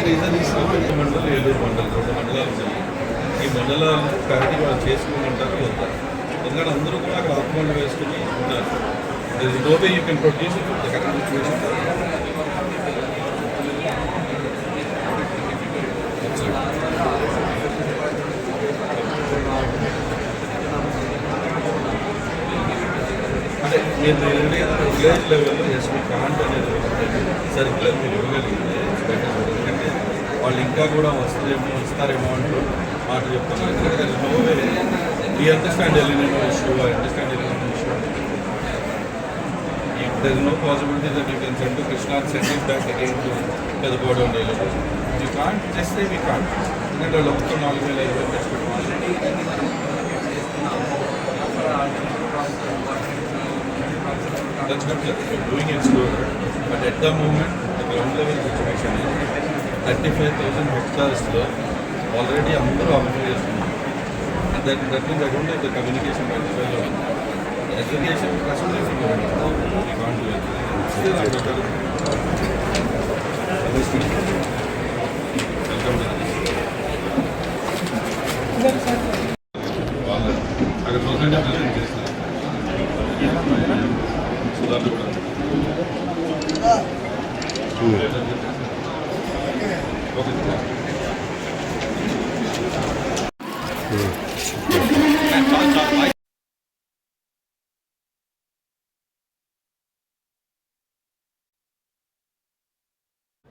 మండలం ఏలూరు మండలం 2 మండలాలు ఉన్నాయి. ఈ మండలాలు ప్రగతి వాళ్ళు చేసుకోమంటారు వద్దా? ఎందుకంటే అందరూ కూడా అక్కడ ఆత్మహత్య వేసుకుని ఉన్నారు. No way you can produce అంటే నేను విలేజ్ లెవెల్లో ఎస్వి కాంట్ అనేది సర్క్యులర్ మీరు ఇవ్వగలిగింది. ఎందుకంటే వాళ్ళు ఇంకా కూడా వస్తారేమో అంటూ మాట చెప్తున్నారు. ఎందుకంటే no way we understand Eleanor issue, I understand Eleanor issue. There is no possibility that you can send to Krishna and send it back again to the board on daily. You can't just say we can't. And the local knowledge will have that's good. You're doing it slowly. But at the moment, the ground level situation is 35,000 hectares already under operation. And that means I don't have the communication by the well. Education customer we can't do it. Still I'm better. అక్కడ president president చేస్తారు సుధార్ కూడా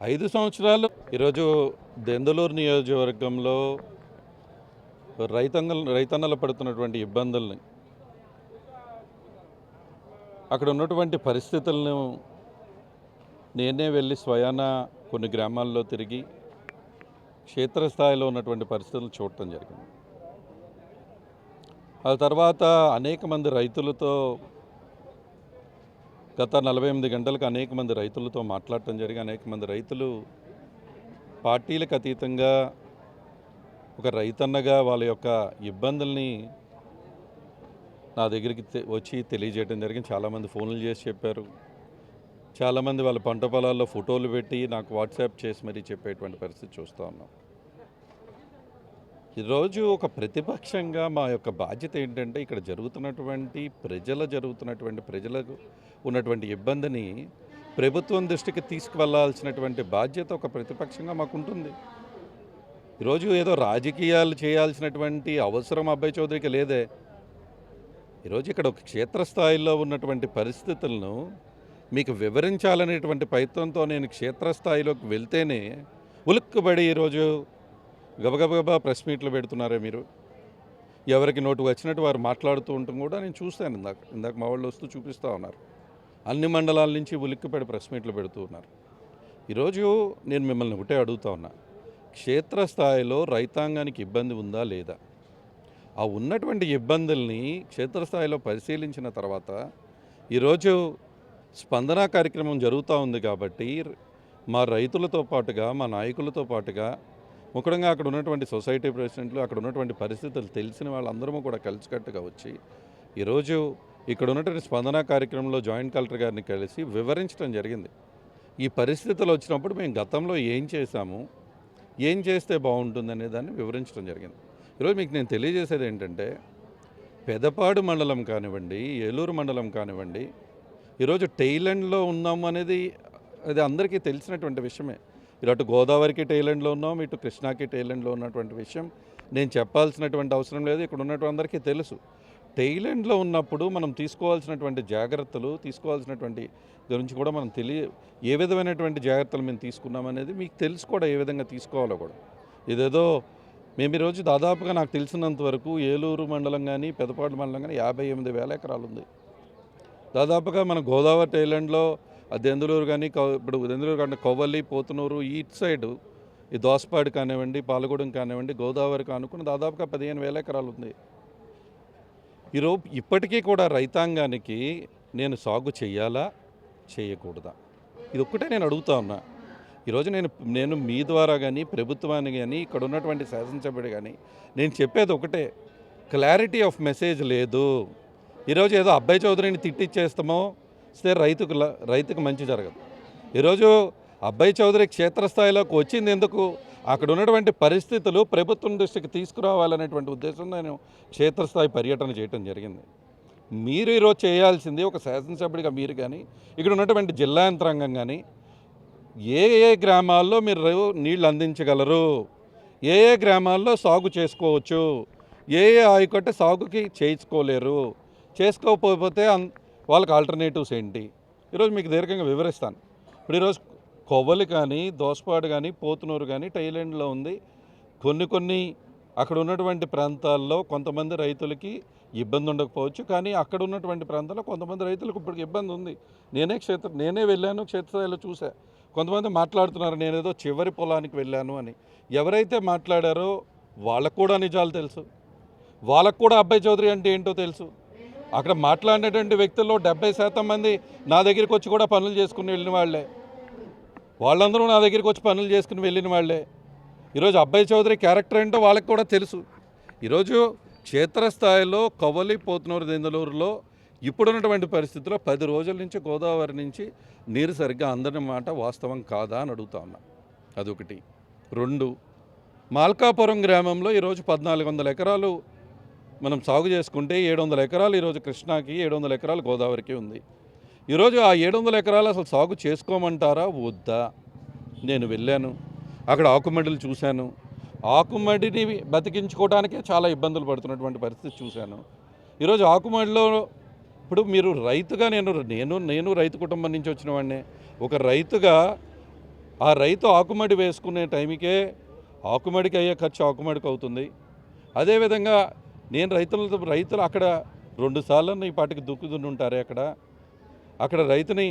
5 సంవత్సరాలు ఈరోజు దెందులూరు నియోజకవర్గంలో రైతన్నలు పడుతున్నటువంటి ఇబ్బందుల్ని, అక్కడ ఉన్నటువంటి పరిస్థితులను నేనే వెళ్ళి స్వయాన కొన్ని గ్రామాల్లో తిరిగి క్షేత్రస్థాయిలో ఉన్నటువంటి పరిస్థితులు చూడటం జరిగింది. ఆ తర్వాత అనేక మంది రైతులతో గత 48 గంటలకు అనేక మంది రైతులతో మాట్లాడటం జరిగి అనేక మంది రైతులు పార్టీలకు అతీతంగా ఒక రైతన్నగా వాళ్ళ యొక్క ఇబ్బందుల్ని నా దగ్గరికి వచ్చి తెలియజేయడం జరిగింది. చాలామంది ఫోన్లు చేసి చెప్పారు. చాలామంది వాళ్ళ పంట పొలాల్లో ఫోటోలు పెట్టి నాకు వాట్సాప్ చేసి మరీ చెప్పేటువంటి పరిస్థితి చూస్తూ ఉన్నాం. ఈరోజు ఒక ప్రతిపక్షంగా మా యొక్క బాధ్యత ఏంటంటే ఇక్కడ ప్రజలకు ఉన్నటువంటి ఇబ్బందిని ప్రభుత్వం దృష్టికి తీసుకువెళ్లాల్సినటువంటి బాధ్యత ఒక ప్రతిపక్షంగా మాకుంటుంది. ఈరోజు ఏదో రాజకీయాలు చేయాల్సినటువంటి అవసరం అబ్బాయి చౌదరికి లేదే. ఈరోజు ఇక్కడ ఒక క్షేత్రస్థాయిలో ఉన్నటువంటి పరిస్థితులను మీకు వివరించాలనేటువంటి ప్రయత్నంతో నేను క్షేత్రస్థాయిలోకి వెళ్తేనే ఉలుక్కుబడి ఈరోజు గబగబా ప్రెస్ మీట్లు పెడుతున్నారే మీరు. ఎవరికి నోటు వచ్చినట్టు వారు మాట్లాడుతూ ఉండటం కూడా నేను చూస్తాను. ఇందాక మా వాళ్ళు వస్తూ చూపిస్తూ ఉన్నారు. అన్ని మండలాల నుంచి ఉలిక్కిపడి ప్రెస్ మీట్లు పెడుతూ ఉన్నారు. ఈరోజు నేను మిమ్మల్ని ఒకటే అడుగుతా ఉన్నా, క్షేత్రస్థాయిలో రైతాంగానికి ఇబ్బంది ఉందా లేదా? ఆ ఉన్నటువంటి ఇబ్బందుల్ని క్షేత్రస్థాయిలో పరిశీలించిన తర్వాత ఈరోజు స్పందన కార్యక్రమం జరుగుతూ ఉంది కాబట్టి మా రైతులతో పాటుగా మా నాయకులతో పాటుగా ముఖ్యంగా అక్కడ ఉన్నటువంటి సొసైటీ ప్రెసిడెంట్లు, అక్కడ ఉన్నటువంటి పరిస్థితులు తెలిసిన వాళ్ళందరూ కూడా కలిసికట్టుగా వచ్చి ఈరోజు ఇక్కడ ఉన్నటువంటి స్పందన కార్యక్రమంలో జాయింట్ కలెక్టర్ గారిని కలిసి వివరించడం జరిగింది. ఈ పరిస్థితులు వచ్చినప్పుడు మేము గతంలో ఏం చేశాము, ఏం చేస్తే బాగుంటుందనే దాన్ని వివరించడం జరిగింది. ఈరోజు మీకు నేను తెలియజేసేది ఏంటంటే, పెదపాడు మండలం కానివ్వండి, ఏలూరు మండలం కానివ్వండి, ఈరోజు టైలెండ్లో ఉన్నాము అనేది అది అందరికీ తెలిసినటువంటి విషయమే. ఇటు గోదావరికి టైలెండ్లో ఉన్నాం, ఇటు కృష్ణాకి టైలెండ్లో ఉన్నటువంటి విషయం నేను చెప్పాల్సినటువంటి అవసరం లేదు. ఇక్కడ ఉన్నటువంటి అందరికీ తెలుసు. టైలెండ్లో ఉన్నప్పుడు మనం తీసుకోవాల్సినటువంటి జాగ్రత్తలు, తీసుకోవాల్సినటువంటి గురించి కూడా మనం ఏ విధమైనటువంటి జాగ్రత్తలు మేము తీసుకున్నామనేది మీకు తెలుసు కూడా, ఏ విధంగా తీసుకోవాలో కూడా. ఇదేదో మేము ఈరోజు దాదాపుగా నాకు తెలిసినంత వరకు ఏలూరు మండలం కానీ పెదపాడు మండలం కానీ 58,000 ఎకరాలు ఉంది. దాదాపుగా మన గోదావరి టైలెండ్లో దెందులూరు కానీ ఇప్పుడు దెందులూరు కానీ కొవ్వలి, పోతునూరు ఈట్ సైడ్ ఈ దోసపాడు కానివ్వండి, పాలగూడెం కానివ్వండి, గోదావరికి అనుకుని దాదాపుగా 15,000 ఎకరాలు ఉంది. ఈరోజు ఇప్పటికీ కూడా రైతాంగానికి నేను సాగు చేయాలా చేయకూడదా, ఇది ఒక్కటే నేను అడుగుతా ఉన్నా. ఈరోజు నేను మీ ద్వారా కానీ ప్రభుత్వాన్ని కానీ ఇక్కడ ఉన్నటువంటి శాసనసభ్యుడు కానీ నేను చెప్పేది ఒకటే, క్లారిటీ ఆఫ్ మెసేజ్ లేదు. ఈరోజు ఏదో అబ్బాయి చౌదరిని తిట్టిచ్చేస్తామో రైతుకు మంచి జరగదు. ఈరోజు అబ్బాయి చౌదరి క్షేత్రస్థాయిలోకి వచ్చింది ఎందుకు? అక్కడ ఉన్నటువంటి పరిస్థితులు ప్రభుత్వం దృష్టికి తీసుకురావాలనేటువంటి ఉద్దేశం నేను క్షేత్రస్థాయి పర్యటన చేయడం జరిగింది. మీరు ఈరోజు చేయాల్సింది ఒక శాసనసభ్యుడిగా మీరు కానీ, ఇక్కడ ఉన్నటువంటి జిల్లా యంత్రాంగం కానీ, ఏ ఏ గ్రామాల్లో మీరు నీళ్ళు అందించగలరు, ఏ ఏ గ్రామాల్లో సాగు చేసుకోవచ్చు, ఏ ఏ ఆయకట్టు సాగుకి చేసుకోలేరు, చేసుకోకపోతే వాళ్ళకి ఆల్టర్నేటివ్స్ ఏంటి, ఈరోజు మీకు దీర్ఘంగా వివరిస్తాను. ఇప్పుడు ఈరోజు కొవ్వలి కానీ, దోసపాడు కానీ, పోతునూరు కానీ టైలాండ్లో ఉంది. కొన్ని అక్కడ ఉన్నటువంటి ప్రాంతాల్లో కొంతమంది రైతులకి ఇబ్బంది ఉండకపోవచ్చు, కానీ అక్కడ ఉన్నటువంటి ప్రాంతాల్లో కొంతమంది రైతులకు ఇప్పటికి ఇబ్బంది ఉంది. నేనే వెళ్ళాను, క్షేత్రస్థాయిలో చూసా. కొంతమంది మాట్లాడుతున్నారు నేనేదో చివరి పొలానికి వెళ్ళాను అని. ఎవరైతే మాట్లాడారో వాళ్ళకు కూడా నిజాలు తెలుసు, వాళ్ళకు కూడా అబ్బాయి చౌదరి అంటే ఏంటో తెలుసు. అక్కడ మాట్లాడినటువంటి వ్యక్తుల్లో 70% మంది నా దగ్గరికి వచ్చి కూడా పనులు చేసుకుని వెళ్ళిన వాళ్ళే. వాళ్ళందరూ నా దగ్గరికి వచ్చి పనులు చేసుకుని వెళ్ళిన వాళ్ళే. ఈరోజు అబ్బాయి చౌదరి క్యారెక్టర్ ఏంటో వాళ్ళకి కూడా తెలుసు. ఈరోజు క్షేత్రస్థాయిలో కవ్వలి, పోతునూరు, దెందులూరులో ఇప్పుడున్నటువంటి పరిస్థితుల్లో 10 రోజుల నుంచి గోదావరి నుంచి నీరు సరిగ్గా అందని మాట వాస్తవం కాదా అని అడుగుతా ఉన్నా. అదొకటి. 2, మాల్కాపురం గ్రామంలో ఈరోజు 1400 ఎకరాలు మనం సాగు చేసుకుంటే 700 ఎకరాలు ఈరోజు కృష్ణాకి, 700 ఎకరాలు గోదావరికి ఉంది. ఈరోజు ఆ 700 ఎకరాలు అసలు సాగు చేసుకోమంటారా వద్దా? నేను వెళ్ళాను, అక్కడ ఆకుమడిలు చూశాను. ఆకుమడిని బతికించుకోవడానికే చాలా ఇబ్బందులు పడుతున్నటువంటి పరిస్థితి చూశాను. ఈరోజు ఆకుమడిలో ఇప్పుడు మీరు రైతుగా నేను రైతు కుటుంబం నుంచి వచ్చిన వాడినే. ఒక రైతుగా ఆ రైతు ఆకుమడి వేసుకునే టైంకే ఆకుమడికి అయ్యే ఖర్చు ఆకుమడికి అవుతుంది. అదేవిధంగా నేను రైతులు అక్కడ 2 సార్లు ఈ పాటికి దుక్కుదుని ఉంటారే, అక్కడ రైతుని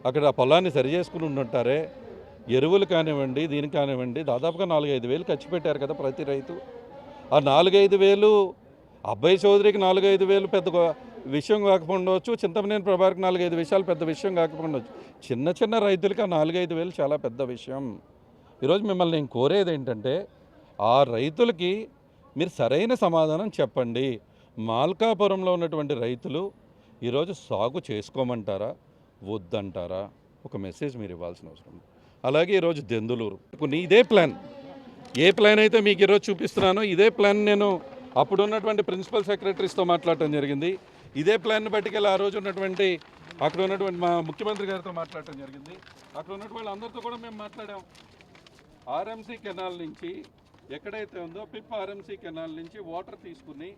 అక్కడ పొలాన్ని సరి చేసుకుని ఉంటుంటారే. ఎరువులు కానివ్వండి, దీనికి కానివ్వండి, దాదాపుగా 4-5 వేలు ఖర్చు పెట్టారు కదా ప్రతి రైతు. ఆ 4-5 వేలు అబ్బాయి చౌదరికి 4-5 వేలు పెద్ద విషయం కాకపోవచ్చు, చింతమనేని ప్రభాకర్కి 4-5 విషయాలు పెద్ద విషయం కాకపోవచ్చు. చిన్న రైతులకి ఆ 4-5 వేలు చాలా పెద్ద విషయం. ఈరోజు మిమ్మల్ని నేను కోరేది ఏంటంటే, ఆ రైతులకి మీరు సరైన సమాధానం చెప్పండి. మాల్కాపురంలో ఉన్నటువంటి రైతులు ఈరోజు సాగు చేసుకోమంటారా వద్దంటారా? ఒక మెసేజ్ మీరు ఇవ్వాల్సిన అవసరం ఉంది. అలాగే ఈరోజు దెందులూరు ఇదే ప్లాన్, ఏ ప్లాన్ అయితే మీకు ఈరోజు చూపిస్తున్నానో ఇదే ప్లాన్ నేను అప్పుడు ఉన్నటువంటి ప్రిన్సిపల్ సెక్రటరీస్తో మాట్లాడటం జరిగింది. ఇదే ప్లాన్ని బట్టికెళ్ళి ఆ రోజు ఉన్నటువంటి అక్కడ ఉన్నటువంటి మా ముఖ్యమంత్రి గారితో మాట్లాడటం జరిగింది. అక్కడ ఉన్నటువంటి అందరితో కూడా మేము మాట్లాడాం. ఆర్ఎంసీ కెనాల్ నుంచి ఎక్కడైతే ఉందో పిప్ ఆర్ఎంసీ కెనాల్ నుంచి వాటర్ తీసుకుని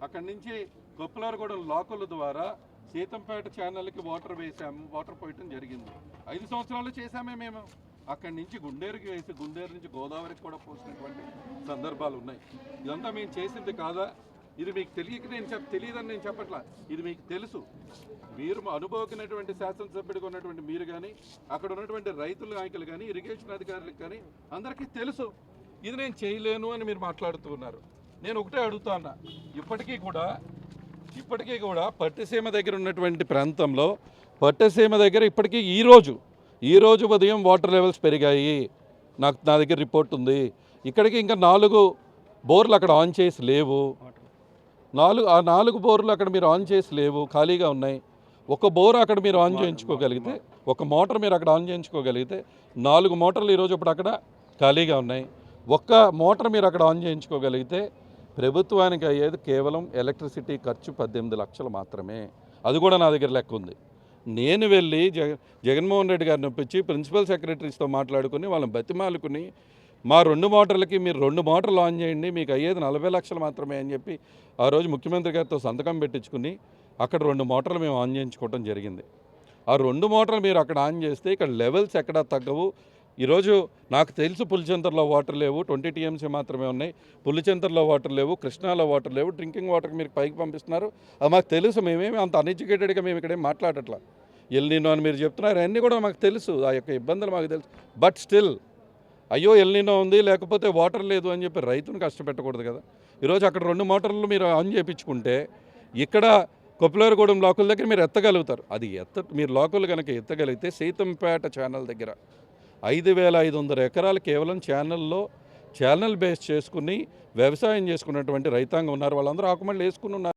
అక్కడి నుంచి కొప్పలారగూడెం లాకుల ద్వారా సీతంపేట ఛానల్కి వాటర్ వేసాము, వాటర్ పోయటం జరిగింది. 5 సంవత్సరాలు చేశామే మేము. అక్కడి నుంచి గుండేరుకి వేసి గుండేరు నుంచి గోదావరికి కూడా పోసినటువంటి సందర్భాలు ఉన్నాయి. ఇదంతా మేము చేసింది కాదా? ఇది మీకు తెలియక తెలియదని నేను చెప్పట్లా, ఇది మీకు తెలుసు. మీరు అనుభవమైనటువంటి శాసనసభ్యుడిగా ఉన్నటువంటి మీరు కానీ, అక్కడ ఉన్నటువంటి రైతుల నాయకులు కానీ, ఇరిగేషన్ అధికారులకు కానీ అందరికీ తెలుసు. ఇది నేను చేయలేను అని మీరు మాట్లాడుతూ ఉన్నారు. నేను ఒకటే అడుగుతా ఉన్నా, ఇప్పటికీ కూడా పట్టిసీమ దగ్గర ఉన్నటువంటి ప్రాంతంలో పట్టిసీమ దగ్గర ఇప్పటికీ ఈరోజు ఉదయం వాటర్ లెవెల్స్ పెరిగాయి. నా దగ్గర రిపోర్ట్ ఉంది. ఇక్కడికి ఇంకా 4 బోర్లు అక్కడ ఆన్ చేసి లేవు. 4 బోర్లు అక్కడ మీరు ఆన్ చేసి లేవు, ఖాళీగా ఉన్నాయి. ఒక బోర్ అక్కడ మీరు ఆన్ చేయించుకోగలిగితే, ఒక మోటార్ మీరు అక్కడ ఆన్ చేయించుకోగలిగితే 4 మోటార్లు ఈరోజు ఇప్పుడు అక్కడ ఖాళీగా ఉన్నాయి. ఒక్క మోటార్ మీరు అక్కడ ఆన్ చేయించుకోగలిగితే ప్రభుత్వానికి అయ్యేది కేవలం ఎలక్ట్రిసిటీ ఖర్చు 18 లక్షలు మాత్రమే. అది కూడా నా దగ్గర లెక్క ఉంది. నేను వెళ్ళి జగన్మోహన్ రెడ్డి గారిని ఒప్పించి ప్రిన్సిపల్ సెక్రటరీస్తో మాట్లాడుకుని వాళ్ళని బతిమాలుకుని మా 2 మోటార్లకి మీరు 2 మోటార్లు ఆన్ చేయండి, మీకు అయ్యేది 40 లక్షలు మాత్రమే అని చెప్పి ఆ రోజు ముఖ్యమంత్రి గారితో సంతకం పెట్టించుకుని అక్కడ 2 మోటార్లు మేము ఆన్ చేయించుకోవడం జరిగింది. ఆ 2 మోటార్లు మీరు అక్కడ ఆన్ చేస్తే ఇక్కడ లెవెల్స్ ఎక్కడా తగ్గవు. ఈరోజు నాకు తెలుసు పులిచెంతర్లో వాటర్ లేవు, 20 టీఎంసీ మాత్రమే ఉన్నాయి. పులిచెంతర్లో వాటర్ లేవు, కృష్ణాలో వాటర్ లేవు. డ్రింకింగ్ వాటర్ మీరు పైకి పంపిస్తున్నారు, అది మాకు తెలుసు. మేమేమి అంత అన్ఎడ్యుకేటెడ్గా మేము ఇక్కడేం మాట్లాడట్లా. ఎల్నినో అని మీరు చెప్తున్నారు, అన్నీ కూడా మాకు తెలుసు, ఆ యొక్క ఇబ్బందులు మాకు తెలుసు. బట్ స్టిల్ అయ్యో ఎల్నినో ఉంది లేకపోతే వాటర్ లేదు అని చెప్పి రైతును కష్టపెట్టకూడదు కదా. ఈరోజు అక్కడ 2 మోటార్లు మీరు ఆన్ చేయించుకుంటే ఇక్కడ కొప్పలారగూడెం లోకల్ దగ్గర మీరు ఎత్తగలుగుతారు. అది మీరు లోకల్ కనుక ఎత్తగలిగితే సీతంపేట ఛానల్ దగ్గర 5500 ఎకరాలు కేవలం ఛానల్ బేస్ చేసుకుని వ్యవసాయం చేసుకున్నటువంటి రైతాంగం ఉన్నారు. వాళ్ళందరూ ఆకుమళ్ళు వేసుకుని ఉన్నారు.